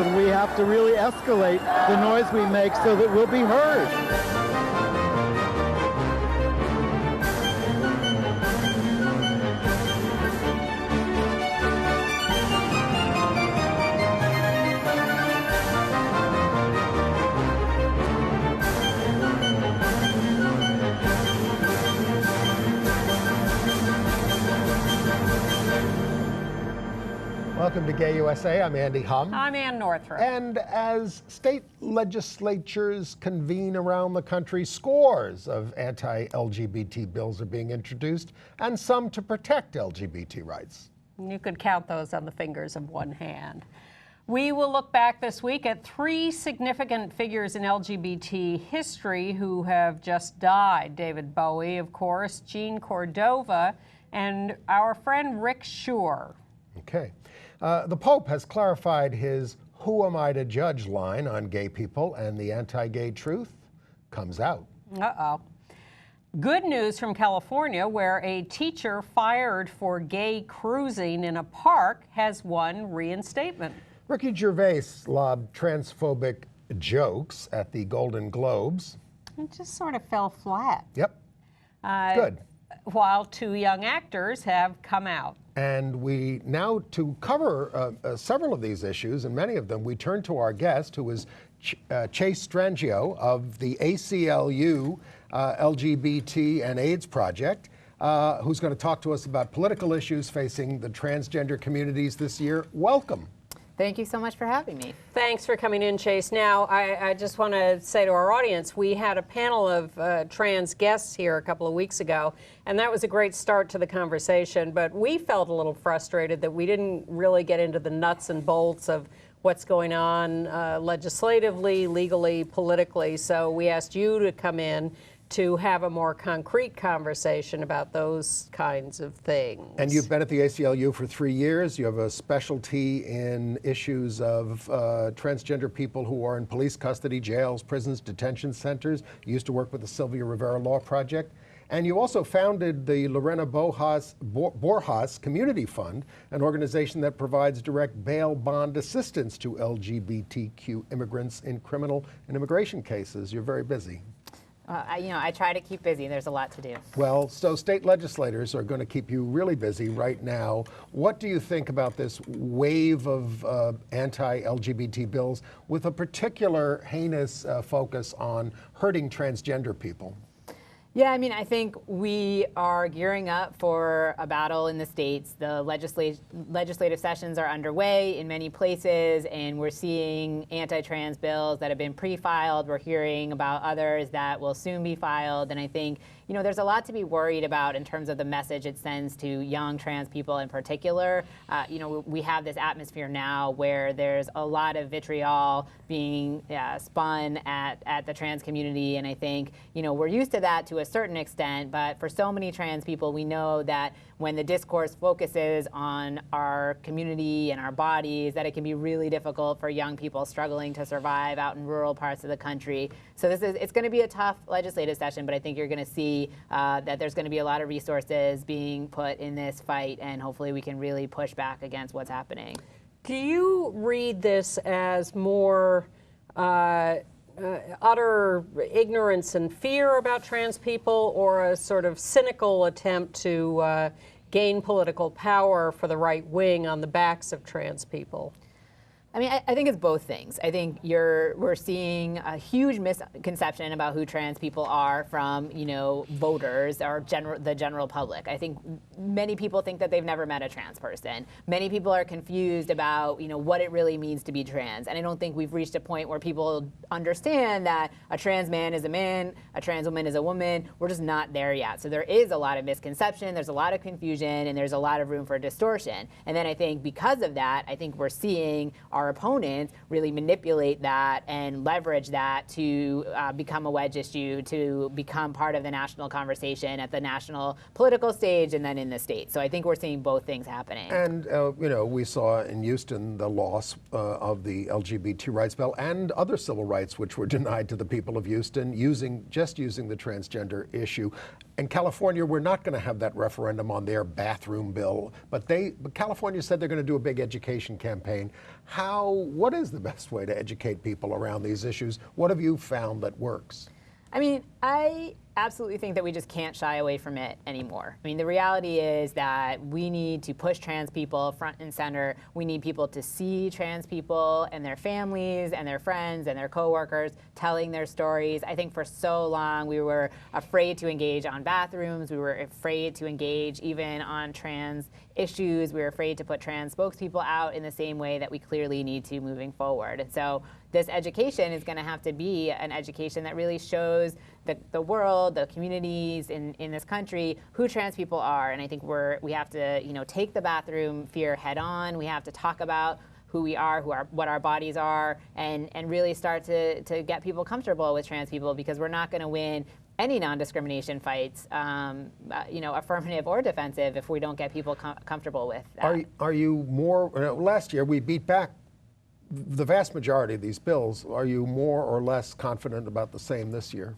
and we have to really escalate the noise we make so that we'll be heard. Welcome to Gay USA. I'm Andy Hum. I'm Ann Northrup. And as state legislatures convene around the country, scores of anti-LGBT bills are being introduced, and some to protect LGBT rights. You could count those on the fingers of one hand. We will look back this week at 3 significant figures in LGBT history who have just died. David Bowie, of course, Jean Cordova, and our friend Rick Shore. Okay. The Pope has clarified his "who am I to judge" line on gay people, and the anti-gay truth comes out. Uh-oh. Good news from California, where a teacher fired for gay cruising in a park has won reinstatement. Ricky Gervais lobbed transphobic jokes at the Golden Globes. It just sort of fell flat. Yep. Good. While 2 young actors have come out. And we now, to cover several of these issues, and many of them, we turn to our guest, who is Chase STRANGIO of the ACLU LGBT and AIDS Project, who's going to talk to us about political issues facing the transgender communities this year. Welcome. Thank you so much for having me. Thanks for coming in, Chase. Now, I just want to say to our audience, we had a panel of trans guests here a couple of weeks ago, and that was a great start to the conversation, but we felt a little frustrated that we didn't really get into the nuts and bolts of what's going on legislatively, legally, politically, so we asked you to come in to have a more concrete conversation about those kinds of things. And you've been at the ACLU for 3 years. You have a specialty in issues of transgender people who are in police custody, jails, prisons, detention centers. You used to work with the Sylvia Rivera Law Project. And you also founded the Lorena Borjas Community Fund, an organization that provides direct bail bond assistance to LGBTQ immigrants in criminal and immigration cases. You're very busy. I try to keep busy. There's a lot to do. Well, so state legislators are going to keep you really busy right now. What do you think about this wave of anti-LGBT bills with a particular heinous focus on hurting transgender people? Yeah, I mean, I think we are gearing up for a battle in the states. The legislative sessions are underway in many places, and we're seeing anti-trans bills that have been pre-filed. We're hearing about others that will soon be filed, and I think, you know, there's a lot to be worried about in terms of the message it sends to young trans people in particular. You know, we have this atmosphere now where there's a lot of vitriol being spun at the trans community, and I think, you know, we're used to that to a certain extent, but for so many trans people, we know that when the discourse focuses on our community and our bodies, that it can be really difficult for young people struggling to survive out in rural parts of the country. So it's going to be a tough legislative session, but I think you're going to see that there's going to be a lot of resources being put in this fight, and hopefully we can really push back against what's happening. Do you read this as more utter ignorance and fear about trans people, or a sort of cynical attempt to gain political power for the right wing on the backs of trans people? I mean, I think it's both things. I think we're seeing a huge misconception about who trans people are from, you know, voters or the general public. I think many people think that they've never met a trans person. Many people are confused about, you know, what it really means to be trans. And I don't think we've reached a point where people understand that a trans man is a man, a trans woman is a woman. We're just not there yet. So there is a lot of misconception, there's a lot of confusion, and there's a lot of room for distortion. And then I think because of that, I think we're seeing our opponents really manipulate that and leverage that to become a wedge issue, to become part of the national conversation at the national political stage and then in the state. So I think we're seeing both things happening. And, you know, we saw in Houston the loss of the LGBT rights bill and other civil rights which were denied to the people of Houston just using the transgender issue. In California, we're not going to have that referendum on their bathroom bill, but California said they're going to do a big education campaign. How what is the best way to educate people around these issues? What have you found that works? I mean, I absolutely think that we just can't shy away from it anymore. I mean, the reality is that we need to push trans people front and center. We need people to see trans people and their families and their friends and their coworkers telling their stories. I think for so long we were afraid to engage on bathrooms. We were afraid to engage even on trans issues. We were afraid to put trans spokespeople out in the same way that we clearly need to moving forward. And so this education is going to have to be an education that really shows the world, the communities in this country, who trans people are. And I think we have to take the bathroom fear head on. We have to talk about who we are, what our bodies are, and really start to get people comfortable with trans people, because we're not going to win any non-discrimination fights, affirmative or defensive, if we don't get people comfortable with that. Are you more, last year we beat back the vast majority of these bills. Are you more or less confident about the same this year?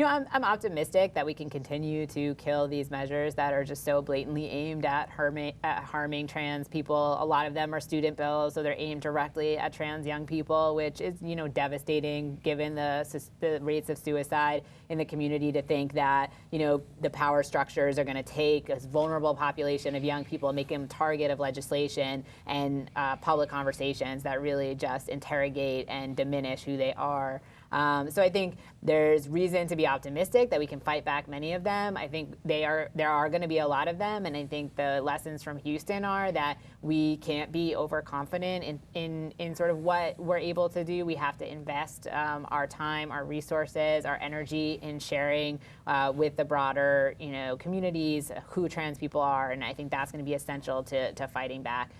I'm optimistic that we can continue to kill these measures that are just so blatantly aimed at harming trans people. A lot of them are student bills, so they're aimed directly at trans young people, which is devastating given the rates of suicide in the community, to think that the power structures are going to take a vulnerable population of young people and make them target of legislation and public conversations that really just interrogate and diminish who they are. So I think there's reason to be optimistic that we can fight back many of them. I think there are going to be a lot of them, and I think the lessons from Houston are that we can't be overconfident in sort of what we're able to do. We have to invest our time, our resources, our energy in sharing with the broader communities who trans people are, and I think that's going to be essential to fighting back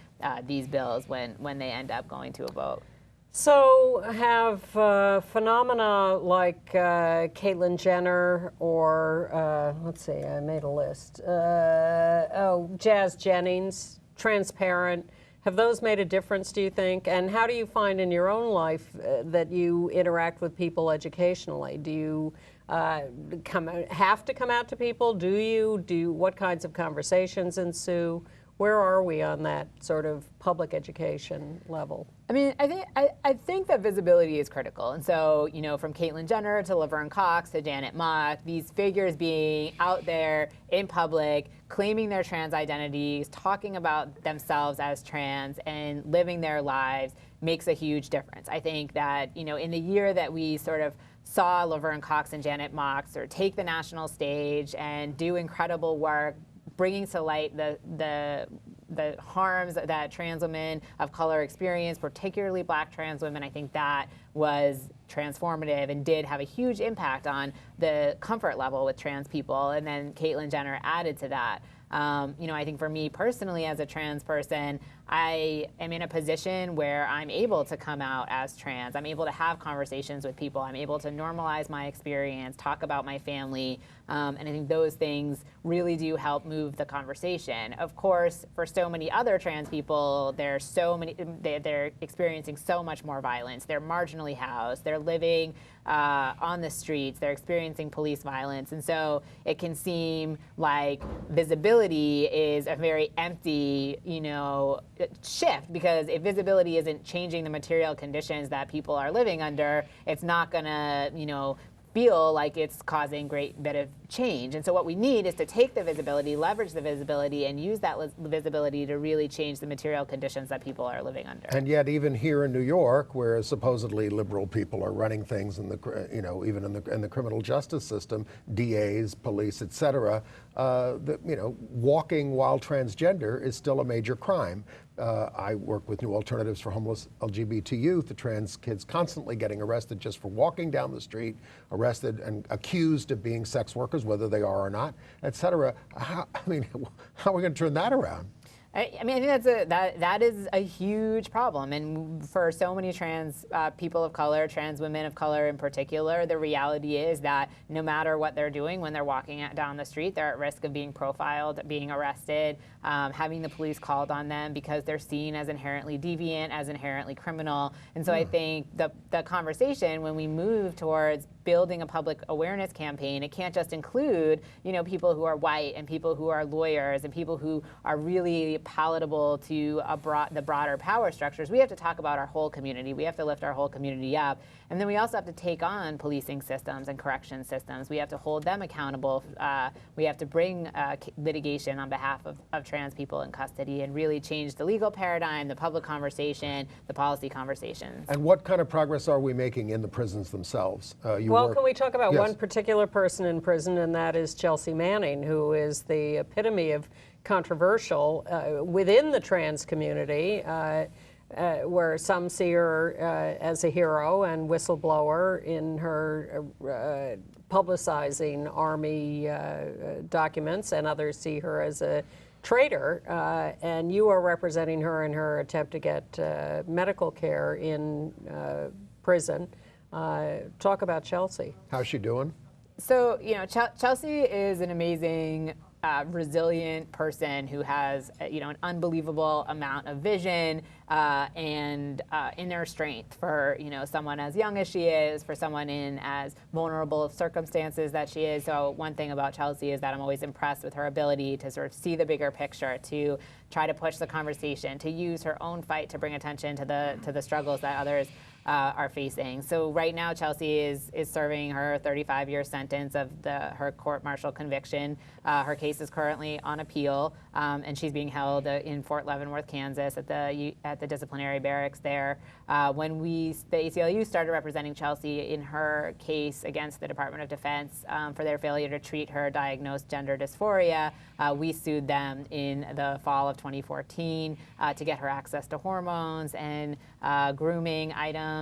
these bills when they end up going to a vote. So have phenomena like Caitlyn Jenner or, let's see, I made a list. Jazz Jennings, Transparent, have those made a difference, do you think? And how do you find in your own life that you interact with people educationally? Do you have to come out to people? What kinds of conversations ensue? Where are we on that sort of public education level? I mean, I think that visibility is critical. And so, from Caitlyn Jenner to Laverne Cox to Janet Mock, these figures being out there in public, claiming their trans identities, talking about themselves as trans, and living their lives makes a huge difference. I think that, in the year that we sort of saw Laverne Cox and Janet Mock sort of take the national stage and do incredible work, bringing to light the harms that trans women of color experience, particularly Black trans women, I think that was transformative and did have a huge impact on the comfort level with trans people. And then Caitlyn Jenner added to that. I think for me personally as a trans person, I am in a position where I'm able to come out as trans. I'm able to have conversations with people. I'm able to normalize my experience, talk about my family, and I think those things really do help move the conversation. Of course, for so many other trans people, they're experiencing so much more violence. They're marginally housed. They're living on the streets. They're experiencing police violence. And so it can seem like visibility is a very empty, shift, because if visibility isn't changing the material conditions that people are living under, it's not gonna, feel like it's causing great bit of change. And so what we need is to take the visibility, leverage the visibility, and use that visibility to really change the material conditions that people are living under. And yet, even here in New York, where supposedly liberal people are running things in the, even in the criminal justice system, DAs, police, et cetera, walking while transgender is still a major crime. I work with New Alternatives for Homeless LGBT Youth. The trans kids constantly getting arrested just for walking down the street, arrested and accused of being sex workers, whether they are or not, et cetera. How are we going to turn that around? I think that is a huge problem, and for so many trans people of color, trans women of color in particular, the reality is that no matter what they're doing when they're walking down the street, they're at risk of being profiled, being arrested, having the police called on them because they're seen as inherently deviant, as inherently criminal. And so I think the conversation when we move towards building a public awareness campaign, it can't just include, you know, people who are white and people who are lawyers and people who are really palatable to the broader power structures. We have to talk about our whole community. We have to lift our whole community up. And then we also have to take on policing systems and correction systems. We have to hold them accountable. We have to bring litigation on behalf of trans people in custody and really change the legal paradigm, the public conversation, the policy conversations. And what kind of progress are we making in the prisons themselves? Well, can we talk about Yes. one particular person in prison, and that is Chelsea Manning, who is the epitome of controversial within the trans community, where some see her as a hero and whistleblower in her publicizing Army documents, and others see her as a traitor, and you are representing her in her attempt to get medical care in prison. Talk about Chelsea. How's she doing? So, you know, Chelsea is an amazing, resilient person who has, you know, an unbelievable amount of vision and inner strength for, you know, someone as young as she is, for someone in as vulnerable of circumstances that she is. So one thing about Chelsea is that I'm always impressed with her ability to sort of see the bigger picture, to try to push the conversation, to use her own fight to bring attention to the struggles that others are facing. So right now, Chelsea is serving her 35-year sentence of her court-martial conviction. Her case is currently on appeal, and she's being held in Fort Leavenworth, Kansas, at the disciplinary barracks there. When the ACLU started representing Chelsea in her case against the Department of Defense for their failure to treat her diagnosed gender dysphoria, we sued them in the fall of 2014 to get her access to hormones and grooming items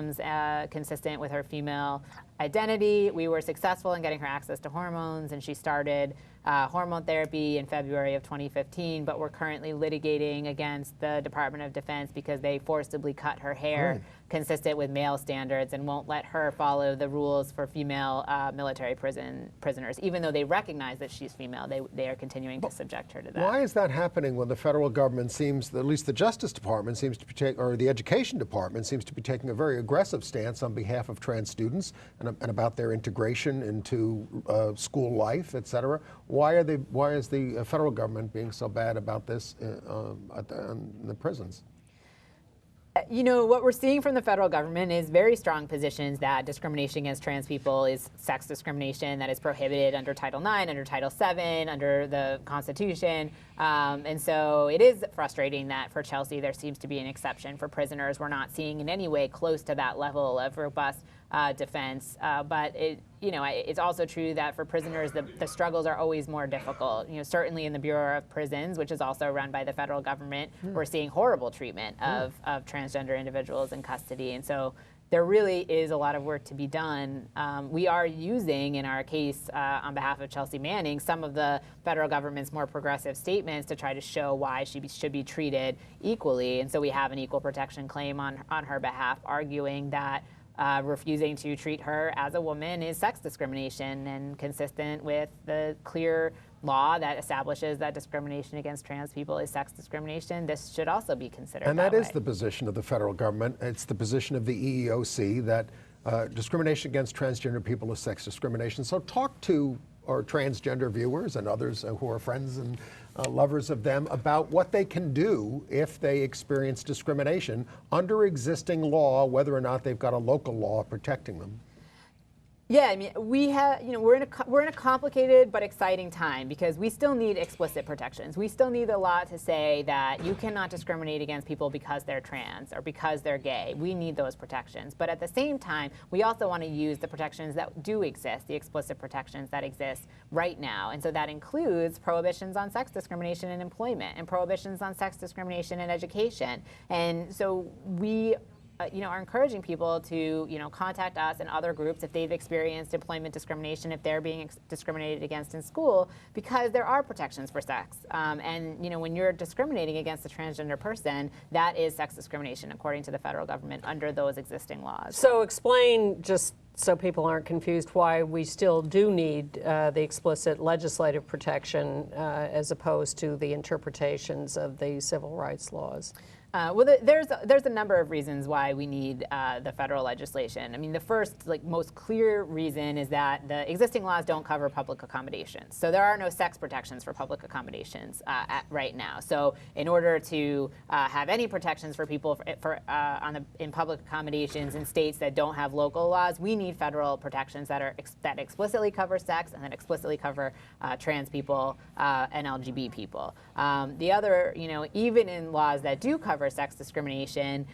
consistent with her female identity. We were successful in getting her access to hormones, and she started hormone therapy in February of 2015, but we're currently litigating against the Department of Defense because they forcibly cut her hair consistent with male standards and won't let her follow the rules for female military prisoners. Even though they recognize that she's female, they are continuing to subject her to that. Why is that happening when the federal government seems, at least the Justice Department seems to be or the Education Department seems to be taking a very aggressive stance on behalf of trans students and about their integration into school life, et cetera? Why is the federal government being so bad about this in the prisons? You know, what we're seeing from the federal government is very strong positions that discrimination against trans people is sex discrimination that is prohibited under Title IX, under Title VII, under the Constitution. And so it is frustrating that for Chelsea there seems to be an exception for prisoners. We're not seeing in any way close to that level of robust defense. But it's also true that for prisoners the struggles are always more difficult. You know, certainly in the Bureau of Prisons, which is also run by the federal government, we're seeing horrible treatment of transgender individuals in custody. And so there really is a lot of work to be done. We are using in our case on behalf of Chelsea Manning some of the federal government's more progressive statements to try to show why she should be treated equally. And so we have an equal protection claim on her behalf, arguing that refusing to treat her as a woman is sex discrimination and consistent with the clear law that establishes that discrimination against trans people is sex discrimination. This should also be considered And that is way. the position of the federal government. It's the position of the EEOC that discrimination against transgender people is sex discrimination. So talk to our transgender viewers and others who are friends and lovers of them about what they can do if they experience discrimination under existing law, whether or not they've got a local law protecting them. Yeah, I mean, we're in a complicated but exciting time because we still need explicit protections. We still need the law to say that you cannot discriminate against people because they're trans or because they're gay. We need those protections. But at the same time, we also want to use the protections that do exist, the explicit protections that exist right now. And so that includes prohibitions on sex discrimination in employment and prohibitions on sex discrimination in education. And so we are encouraging people to, contact us and other groups if they've experienced employment discrimination, if they're being discriminated against in school, because there are protections for sex. And, when you're discriminating against a transgender person, that is sex discrimination according to the federal government under those existing laws. So explain just so people aren't confused, why we still do need the explicit legislative protection as opposed to the interpretations of the civil rights laws. Well, there's a number of reasons why we need the federal legislation. I mean, the first, most clear reason is that the existing laws don't cover public accommodations. So there are no sex protections for public accommodations right now. So in order to have any protections for people in public accommodations in states that don't have local laws, we need federal protections that explicitly cover sex and that explicitly cover trans people and LGBT people. The other, even in laws that do cover sex discrimination,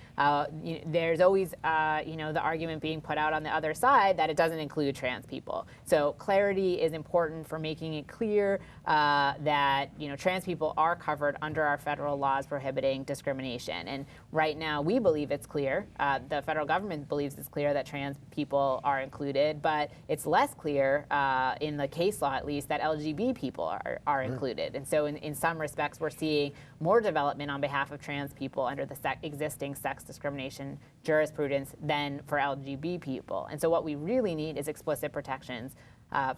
there's always, the argument being put out on the other side that it doesn't include trans people. So clarity is important for making it clear that, trans people are covered under our federal laws prohibiting discrimination. And right now, we believe it's clear. The federal government believes it's clear that trans people are included, but it's less clear, in the case law at least, that LGBT people are included. And so in some respects, we're seeing more development on behalf of trans people under the existing sex discrimination jurisprudence than for LGBT people. And so what we really need is explicit protections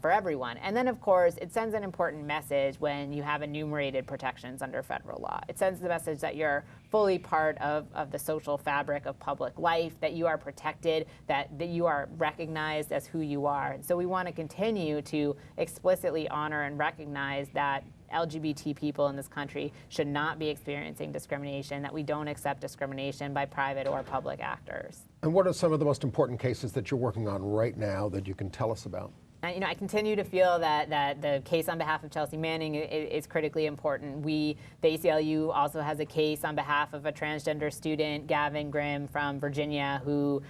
for everyone. And then, of course, it sends an important message when you have enumerated protections under federal law. It sends the message that you're fully part of the social fabric of public life, that you are protected, that you are recognized as who you are. And so we want to continue to explicitly honor and recognize that LGBT people in this country should not be experiencing discrimination, that we don't accept discrimination by private or public actors. And what are some of the most important cases that you're working on right now that you can tell us about? I continue to feel that the case on behalf of Chelsea Manning is critically important. The ACLU also has a case on behalf of a transgender student, Gavin Grimm from Virginia, who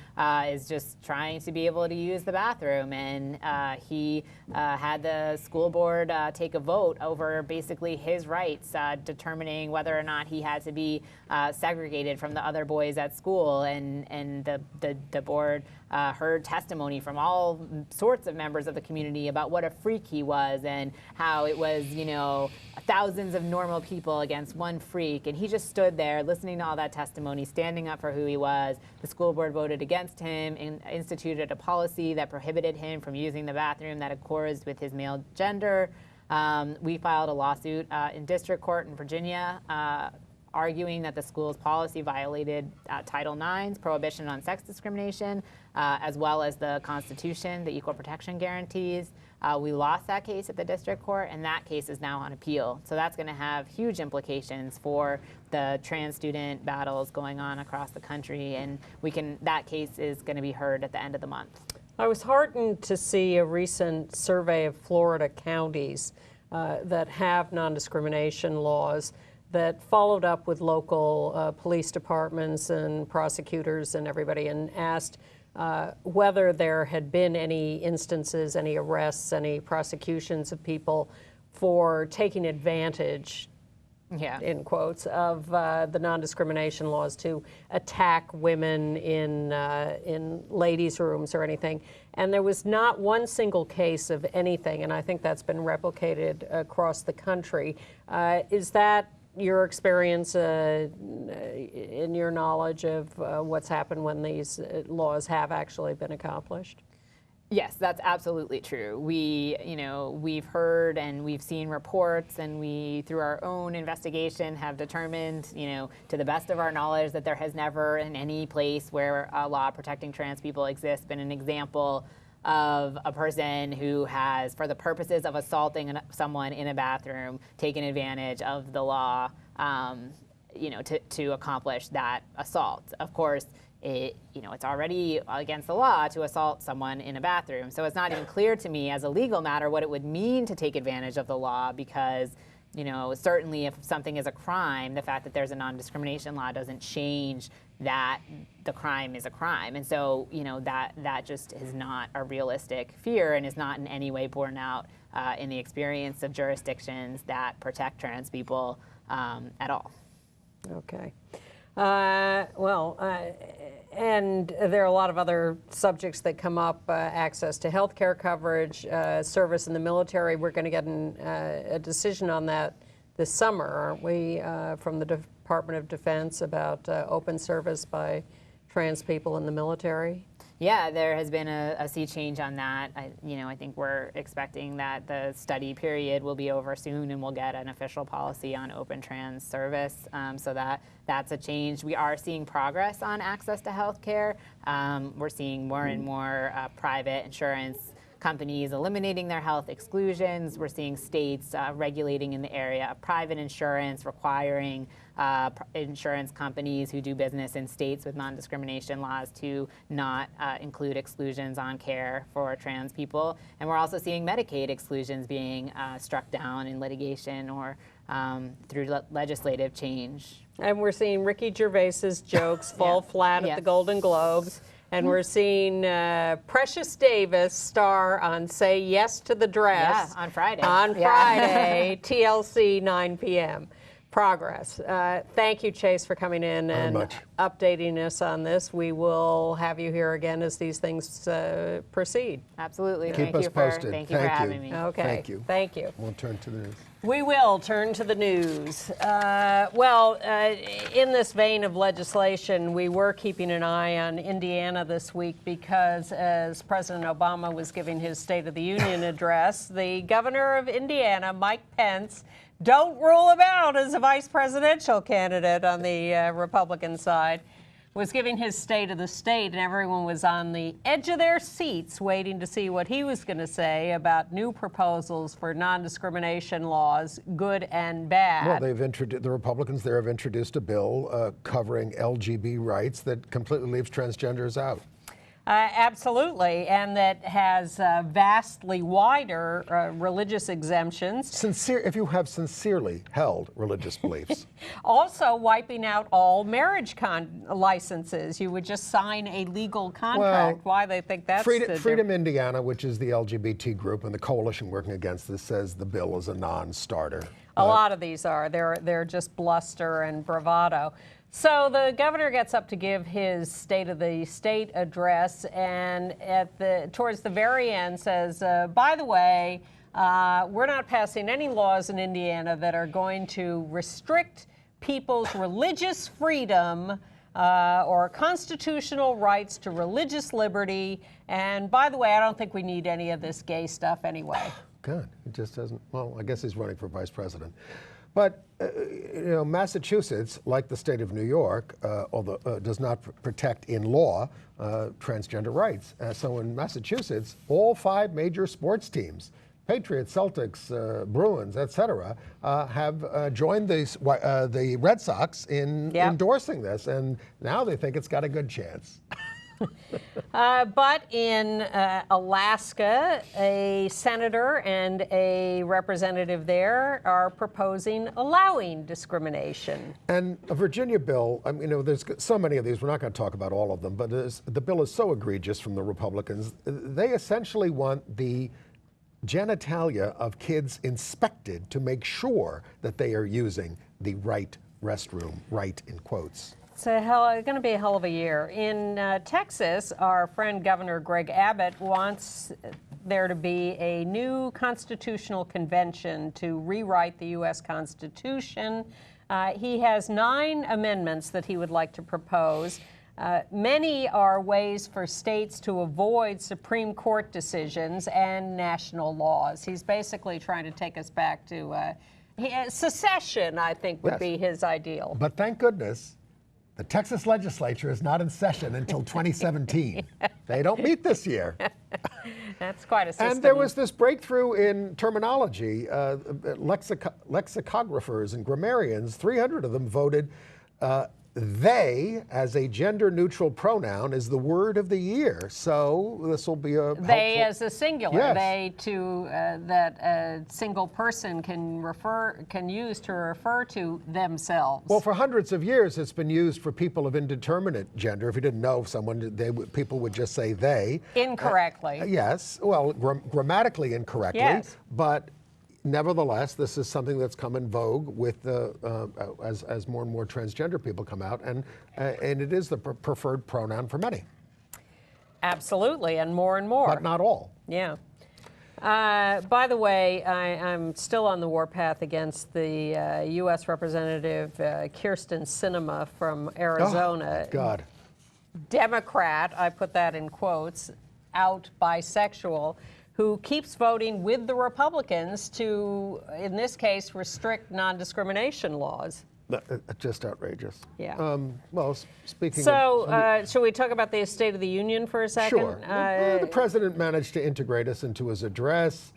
is just trying to be able to use the bathroom. And he had the school board take a vote over basically his rights, determining whether or not he had to be segregated from the other boys at school. And the board heard testimony from all sorts of members of the community about what a freak he was and how it was, thousands of normal people against one freak. And he just stood there listening to all that testimony, standing up for who he was. The school board voted against him and instituted a policy that prohibited him from using the bathroom that accords with his male gender. We filed a lawsuit in district court in Virginia arguing that the school's policy violated Title IX's prohibition on sex discrimination, as well as the Constitution, the equal protection guarantees. We lost that case at the district court, and that case is now on appeal. So that's going to have huge implications for the trans student battles going on across the country, and that case is going to be heard at the end of the month. I was heartened to see a recent survey of Florida counties that have non-discrimination laws that followed up with local police departments and prosecutors and everybody and asked whether there had been any instances, any arrests, any prosecutions of people for taking advantage, in quotes, of the non-discrimination laws to attack women in ladies' rooms or anything. And there was not one single case of anything, and I think that's been replicated across the country. Is that your experience in your knowledge of what's happened when these laws have actually been accomplished? Yes, that's absolutely true. We've heard and we've seen reports, and we, through our own investigation, have determined, to the best of our knowledge, that there has never in any place where a law protecting trans people exists been an example of a person who has, for the purposes of assaulting someone in a bathroom, taken advantage of the law, to accomplish that assault. Of course, it's already against the law to assault someone in a bathroom. So it's not even clear to me as a legal matter what it would mean to take advantage of the law, because certainly if something is a crime, the fact that there's a non-discrimination law doesn't change that the crime is a crime. And so, that just is not a realistic fear and is not in any way borne out in the experience of jurisdictions that protect trans people at all. Okay. And there are a lot of other subjects that come up, access to health care coverage, service in the military. We're going to get a decision on that this summer, aren't we, from the Department of Defense about open service by trans people in the military? Yeah, there has been a sea change on that. I think we're expecting that the study period will be over soon, and we'll get an official policy on open trans service. So that's a change. We are seeing progress on access to health care. We're seeing more and more private insurance companies eliminating their health exclusions. We're seeing states regulating in the area of private insurance, requiring insurance companies who do business in states with non-discrimination laws to not include exclusions on care for trans people. And we're also seeing Medicaid exclusions being struck down in litigation or through legislative change. And we're seeing Ricky Gervais's jokes fall flat at the Golden Globes. And we're seeing Precious Davis star on Say Yes to the Dress. Yeah, on Friday. On Friday, TLC 9 p.m. Progress. Thank you, Chase, for coming in and updating us on this. We will have you here again as these things proceed. Absolutely. Keep us posted. Thank you for having me. Okay. Thank you. Thank you. We'll turn to the news. We will turn to the news. In this vein of legislation, we were keeping an eye on Indiana this week because as President Obama was giving his State of the Union address, the governor of Indiana, Mike Pence, don't rule him out as a vice presidential candidate on the Republican side, was giving his state of the state, and everyone was on the edge of their seats waiting to see what he was going to say about new proposals for non-discrimination laws, good and bad. Well, the Republicans there have introduced a bill covering LGBT rights that completely leaves transgenders out. Absolutely, and that has vastly wider religious exemptions. If you have sincerely held religious beliefs. Also wiping out all marriage licenses. You would just sign a legal contract. Why they think that's Freedom Indiana, which is the LGBT group and the coalition working against this, says the bill is a non-starter. A lot of these are. They're just bluster and bravado. So the governor gets up to give his State of the State address, and towards the very end says, by the way, we're not passing any laws in Indiana that are going to restrict people's religious freedom or constitutional rights to religious liberty. And by the way, I don't think we need any of this gay stuff anyway. Good. It just doesn't. Well, I guess he's running for vice president. But Massachusetts, like the state of New York, although does not protect in law transgender rights. So in Massachusetts, all 5 major sports teams, Patriots, Celtics, Bruins, etc., have joined the Red Sox in endorsing this, and now they think it's got a good chance. But in Alaska, a senator and a representative there are proposing allowing discrimination. And a Virginia bill, there's so many of these, we're not going to talk about all of them, but the bill is so egregious from the Republicans. They essentially want the genitalia of kids inspected to make sure that they are using the right restroom, right in quotes. It's going to be a hell of a year. In Texas, our friend Governor Greg Abbott wants there to be a new constitutional convention to rewrite the U.S. Constitution. He has 9 amendments that he would like to propose. Many are ways for states to avoid Supreme Court decisions and national laws. He's basically trying to take us back to secession, I think, would be his ideal. But thank goodness, the Texas legislature is not in session until 2017. They don't meet this year. That's quite a system. And there was this breakthrough in terminology. Lexicographers and grammarians, 300 of them voted they, as a gender-neutral pronoun, is the word of the year. So this will be a they as a singular. Yes. They that a single person can use to refer to themselves. Well, for hundreds of years, it's been used for people of indeterminate gender. If you didn't know someone, people would just say they. Incorrectly. Yes. Well, grammatically incorrectly. Yes. But nevertheless, this is something that's come in vogue with as more and more transgender people come out, and it is the preferred pronoun for many. Absolutely, and more. But not all. Yeah. By the way, I'm still on the warpath against the U.S. Representative Kirsten Sinema from Arizona. Oh, God. Democrat, I put that in quotes, out bisexual, who keeps voting with the Republicans to, in this case, restrict non-discrimination laws. Just outrageous. Yeah. Well, speaking So, should we talk about the State of the Union for a second? Sure. The president managed to integrate us into his address.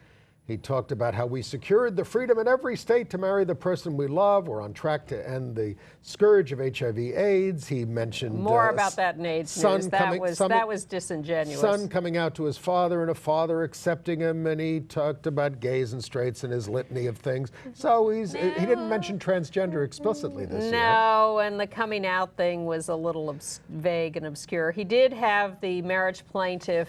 He talked about how we secured the freedom in every state to marry the person we love. We're on track to end the scourge of HIV/AIDS. He mentioned more about that in AIDS news. That was disingenuous. Son coming out to his father and a father accepting him, and he talked about gays and straights in his litany of things. So he didn't mention transgender explicitly this year. No, and the coming out thing was a little vague and obscure. He did have the marriage plaintiff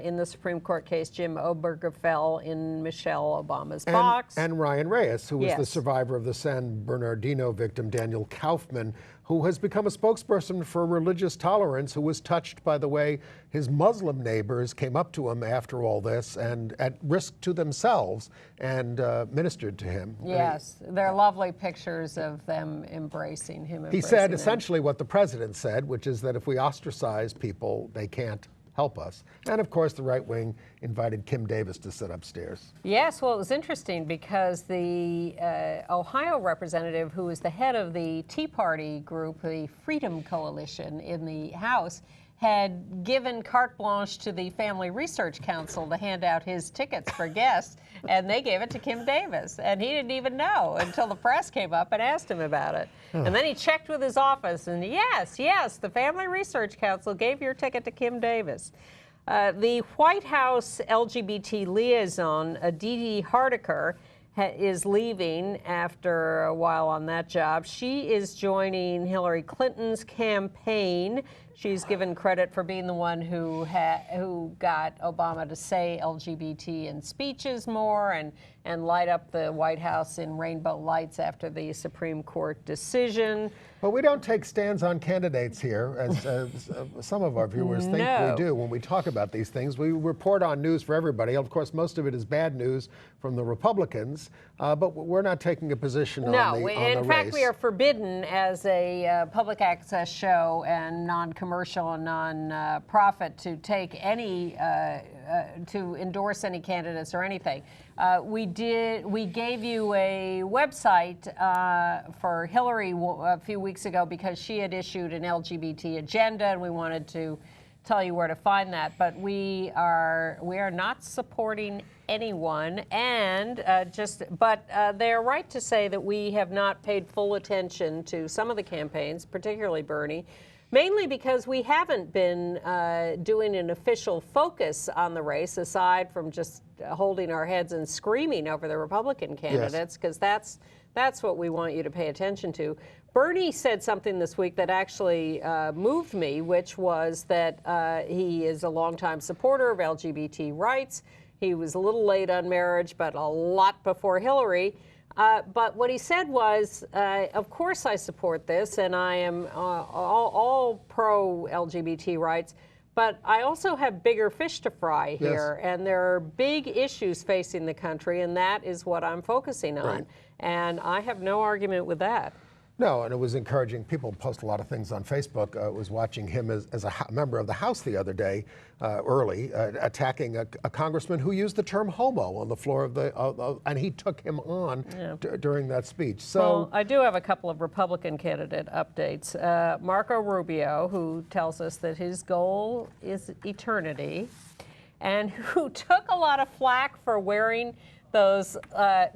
in the Supreme Court case, Jim Obergefell, in Michelle Obama's box. And Ryan Reyes, who was the survivor of the San Bernardino victim, Daniel Kaufman, who has become a spokesperson for religious tolerance, who was touched by the way his Muslim neighbors came up to him after all this and at risk to themselves and ministered to him. Yes, they're lovely pictures of them embracing him. He said essentially what the president said, which is that if we ostracize people, they can't help us. And of course, the right wing invited Kim Davis to sit upstairs. Yes, well, it was interesting because the Ohio representative, who is the head of the Tea Party group, the Freedom Coalition in the House, had given carte blanche to the Family Research Council to hand out his tickets for guests, and they gave it to Kim Davis. And he didn't even know until the press came up and asked him about it. And then he checked with his office, and yes, the Family Research Council gave your ticket to Kim Davis. The White House LGBT liaison, Aditi Hardiker, is leaving after a while on that job. She is joining Hillary Clinton's campaign. She's given credit for being the one who got Obama to say LGBT in speeches more and light up the White House in rainbow lights after the Supreme Court decision. But we don't take stands on candidates here, as some of our viewers think we do when we talk about these things. We report on news for everybody. Of course, most of it is bad news from the Republicans, but we're not taking a position on the race. No, in fact, we are forbidden as a public access show and non-commercial and non-profit to take any, to endorse any candidates or anything. We gave you a website for Hillary a few weeks ago because she had issued an LGBT agenda, and we wanted to tell you where to find that. But we are not supporting anyone, and they're right to say that we have not paid full attention to some of the campaigns, particularly Bernie. Mainly because we haven't been doing an official focus on the race, aside from just holding our heads and screaming over the Republican candidates, because that's what we want you to pay attention to. Bernie said something this week that actually moved me, which was that he is a longtime supporter of LGBT rights. He was a little late on marriage, but a lot before Hillary. But what he said was, of course I support this, and I am all pro-LGBT rights, but I also have bigger fish to fry here, and there are big issues facing the country, and that is what I'm focusing on. Right. And I have no argument with that. No, and it was encouraging. People post a lot of things on Facebook. I was watching him as a member of the House the other day, attacking a congressman who used the term homo on the floor of the, and he took him on during that speech. So well, I do have a couple of Republican candidate updates. Marco Rubio, who tells us that his goal is eternity, and who took a lot of flack for wearing those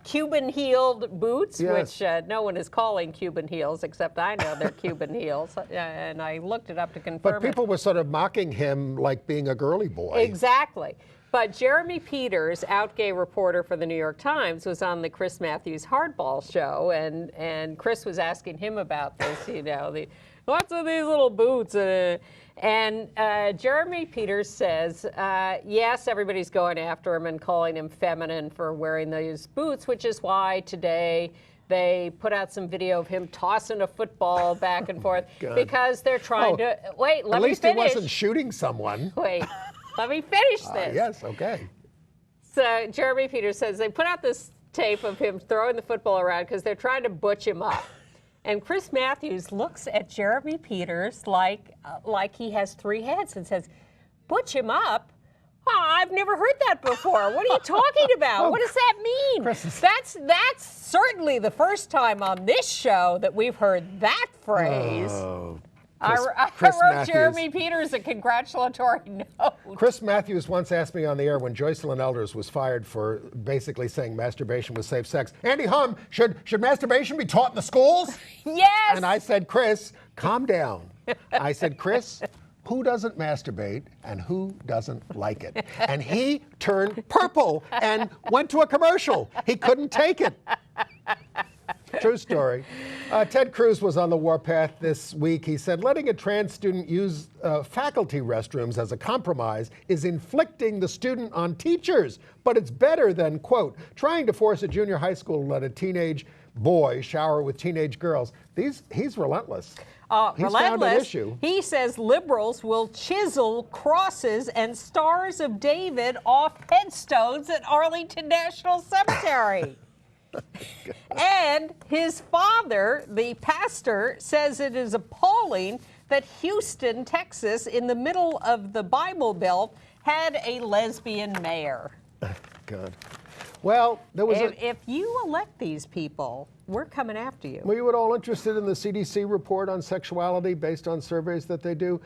Cuban-heeled boots, which no one is calling Cuban heels, except I know they're Cuban heels, and I looked it up to confirm But people were sort of mocking him like being a girly boy. Exactly. But Jeremy Peters, out gay reporter for the New York Times, was on the Chris Matthews Hardball show, and Chris was asking him about this, what's with these little boots? And Jeremy Peters says, yes, everybody's going after him and calling him feminine for wearing those boots, which is why today they put out some video of him tossing a football back and forth because they're trying to, wait, let me finish. At least he wasn't shooting someone. Wait, let me finish this. Yes, okay. So Jeremy Peters says they put out this tape of him throwing the football around because they're trying to butch him up. And Chris Matthews looks at Jeremy Peters like he has three heads and says, "Butch him up? Oh, I've never heard that before. What are you talking about? What does that mean?" That's certainly the first time on this show that we've heard that phrase. I wrote Matthews. Jeremy Peters a congratulatory note. Chris Matthews once asked me on the air when Joycelyn Elders was fired for basically saying masturbation was safe sex, "Andy Hum, should masturbation be taught in the schools?" Yes. And I said, "Chris, calm down." I said, "Chris, who doesn't masturbate and who doesn't like it?" And he turned purple and went to a commercial. He couldn't take it. True story. Ted Cruz was on the warpath this week. He said, letting a trans student use faculty restrooms as a compromise is inflicting the student on teachers. But it's better than, quote, trying to force a junior high school to let a teenage boy shower with teenage girls. He's relentless. He's found an issue. He says liberals will chisel crosses and stars of David off headstones at Arlington National Cemetery. And his father, the pastor, says it is appalling that Houston, Texas, in the middle of the Bible Belt, had a lesbian mayor. God. Well, there was if you elect these people, we're coming after you. Were you at all interested in the CDC report on sexuality based on surveys that they do?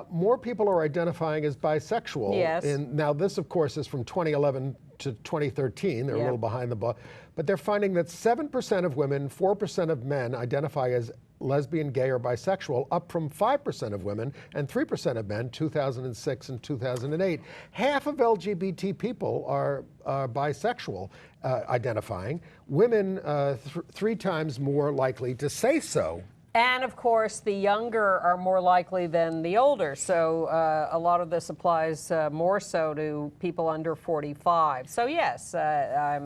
More people are identifying as bisexual. Yes. Now, this, of course, is from 2011 to 2013. They're a little behind the ball. But they're finding that 7% of women, 4% of men identify as lesbian, gay, or bisexual, up from 5% of women and 3% of men, 2006 and 2008. Half of LGBT people are bisexual identifying. Women, three times more likely to say so. And of course, the younger are more likely than the older. So a lot of this applies more so to people under 45. So yes, I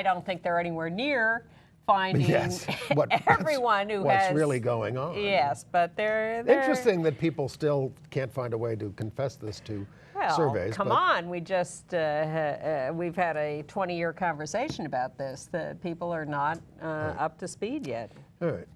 don't think they're anywhere near finding everyone who has... What's really going on. Yes, but they're... Interesting that people still can't find a way to confess this to surveys. Come on, we just, we've had a 20-year conversation about this, that people are not up to speed yet. All right.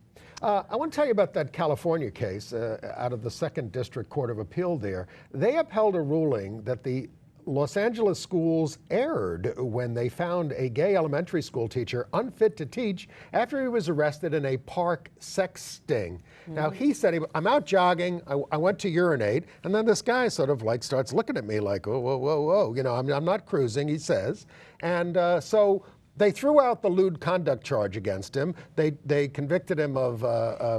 I want to tell you about that California case out of the 2nd District Court of Appeal there. They upheld a ruling that the Los Angeles schools erred when they found a gay elementary school teacher unfit to teach after he was arrested in a park sex sting. Now, he said, I'm out jogging, I went to urinate, and then this guy sort of like starts looking at me like, whoa, whoa, whoa, whoa, you know, I'm not cruising, he says. And so they threw out the lewd conduct charge against him. They convicted him of...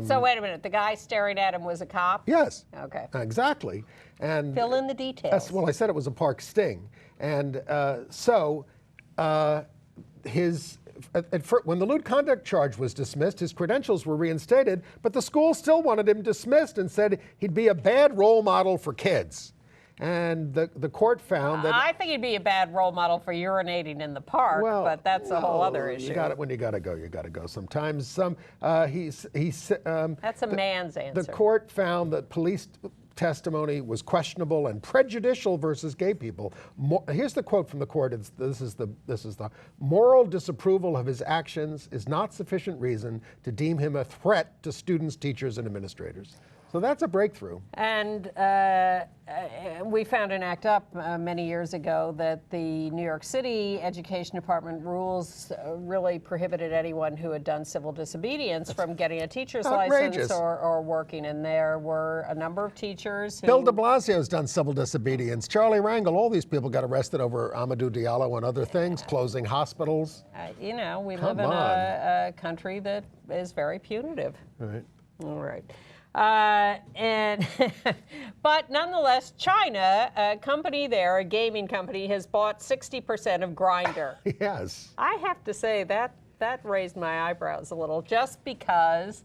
So wait a minute, the guy staring at him was a cop? Yes. Okay. Exactly. And fill in the details. Well, I said it was a park sting. And when the lewd conduct charge was dismissed, his credentials were reinstated, but the school still wanted him dismissed and said he'd be a bad role model for kids. And the court found that... I think he'd be a bad role model for urinating in the park, but that's a whole other issue. When you got to go, you got to go. Sometimes that's a man's answer. The court found that police testimony was questionable and prejudicial versus gay people. Here's the quote from the court. This is the moral disapproval of his actions is not sufficient reason to deem him a threat to students, teachers, and administrators. So that's a breakthrough. And we found in ACT UP many years ago that the New York City Education Department rules really prohibited anyone who had done civil disobedience from getting a teacher's license or working. And there were a number of teachers who... Bill de Blasio's done civil disobedience. Charlie Rangel, all these people got arrested over Amadou Diallo and other things, closing hospitals. You know, we live in a country that is very punitive. All right. All right. But nonetheless, China, a company there, a gaming company, has bought 60% of Grindr. Yes. I have to say that raised my eyebrows a little, just because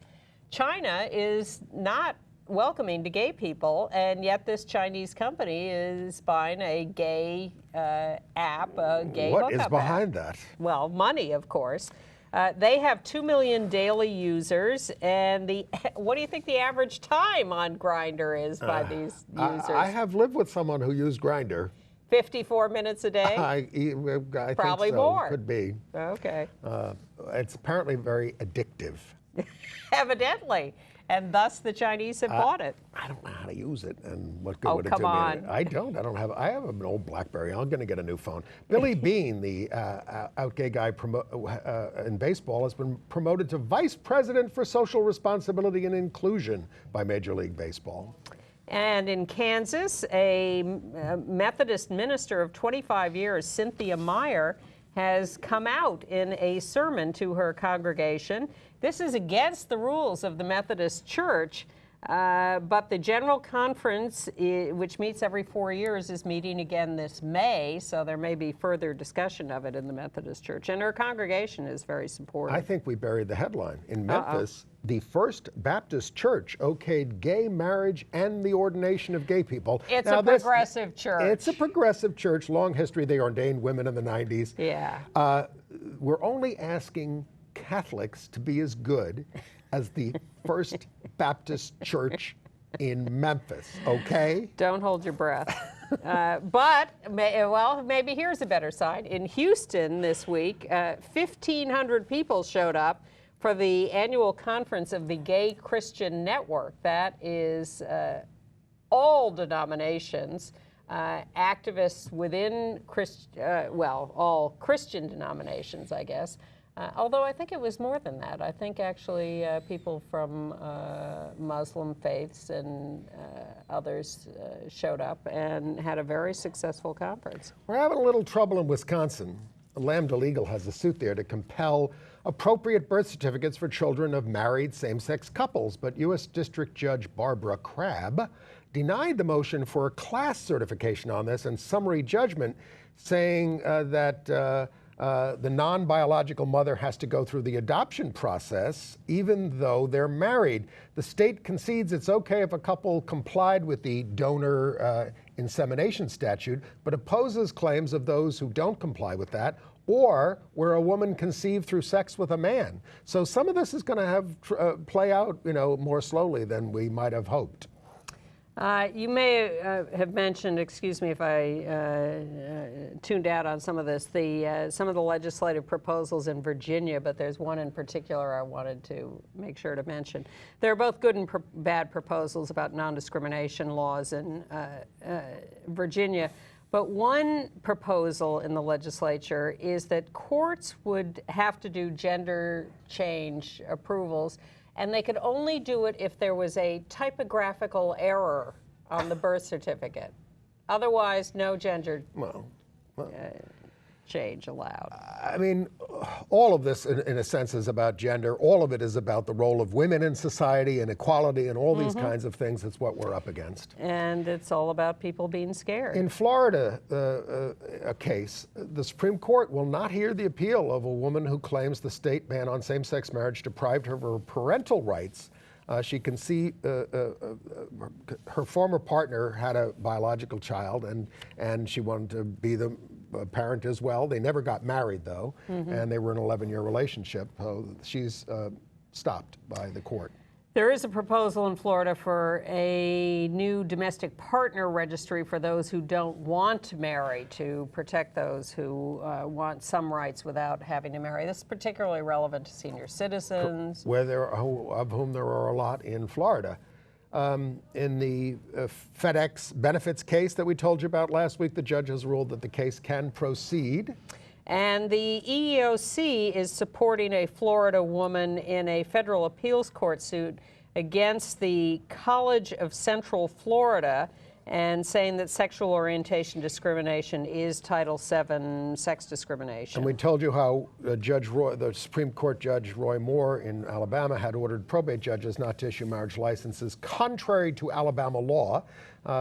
China is not welcoming to gay people, and yet this Chinese company is buying a gay app, a gay hookup app. What is behind that? Well, money, of course. They have 2 million daily users, and what do you think the average time on Grindr is by these users? I have lived with someone who used Grindr. 54 minutes a day? I Probably think so. more. Could be. Okay. It's apparently very addictive. Evidently. And thus the Chinese have bought it. I don't know how to use it, and what good Oh, would it do come me? on. I don't. I have an old BlackBerry. I'm going to get a new phone. Billy Beane, the out gay guy in baseball, has been promoted to vice president for social responsibility and inclusion by Major League Baseball. And in Kansas, a Methodist minister of 25 years, Cynthia Meyer, has come out in a sermon to her congregation. This is against the rules of the Methodist Church, but the General Conference, which meets every 4 years, is meeting again this May, so there may be further discussion of it in the Methodist Church. And her congregation is very supportive. I think we buried the headline. In Memphis, the First Baptist Church okayed gay marriage and the ordination of gay people. It's a progressive church. It's a progressive church, long history. They ordained women in the 90s. Yeah. We're only asking Catholics to be as good as the First Baptist Church in Memphis, okay? Don't hold your breath. But maybe here's a better sign. In Houston this week, 1,500 people showed up for the annual conference of the Gay Christian Network. That is all denominations, activists within all Christian denominations, I guess. Although I think it was more than that. I think actually people from Muslim faiths and others showed up and had a very successful conference. We're having a little trouble in Wisconsin. Lambda Legal has a suit there to compel appropriate birth certificates for children of married same-sex couples, but U.S. District Judge Barbara Crabb denied the motion for a class certification on this and summary judgment, saying that the non-biological mother has to go through the adoption process even though they're married. The state concedes it's okay if a couple complied with the donor insemination statute, but opposes claims of those who don't comply with that, or where a woman conceived through sex with a man. So some of this is going to have play out, more slowly than we might have hoped. You may have mentioned, excuse me if I tuned out on some of this, some of the legislative proposals in Virginia, but there's one in particular I wanted to make sure to mention. There are both good and bad proposals about non-discrimination laws in Virginia, but one proposal in the legislature is that courts would have to do gender change approvals, and they could only do it if there was a typographical error on the birth certificate. Otherwise, no gender change allowed. I mean, all of this, in a sense, is about gender. All of it is about the role of women in society and equality and all these kinds of things. That's what we're up against. And it's all about people being scared. In Florida, a case, the Supreme Court will not hear the appeal of a woman who claims the state ban on same-sex marriage deprived her of her parental rights. She can see her former partner had a biological child, and she wanted to be the parent as well. They never got married, though, and they were in an 11-year relationship. So she's stopped by the court. There is a proposal in Florida for a new domestic partner registry for those who don't want to marry, to protect those who want some rights without having to marry. This is particularly relevant to senior citizens. Of whom there are a lot in Florida. In the FedEx benefits case that we told you about last week, the judge has ruled that the case can proceed. And the EEOC is supporting a Florida woman in a federal appeals court suit against the College of Central Florida, and saying that sexual orientation discrimination is Title VII sex discrimination. And we told you how the Supreme Court Judge Roy Moore in Alabama had ordered probate judges not to issue marriage licenses contrary to Alabama law.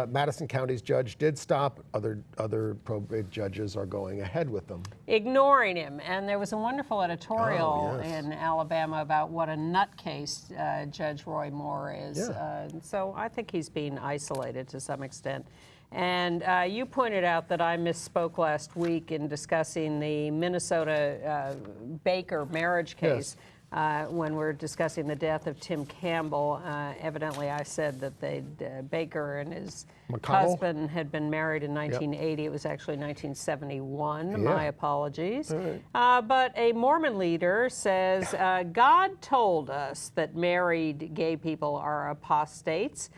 Madison County's judge did stop. Other probate judges are going ahead with them. Ignoring him. And there was a wonderful editorial in Alabama about what a nutcase Judge Roy Moore is. Yeah. So I think he's being isolated to some extent. And you pointed out that I misspoke last week in discussing the Minnesota Baker marriage case. Yes. when we're discussing the death of Tim Campbell. Evidently, I said that Baker and his husband had been married in 1980. It was actually 1971. Yeah. My apologies. Right. But a Mormon leader says, God told us that married gay people are apostates.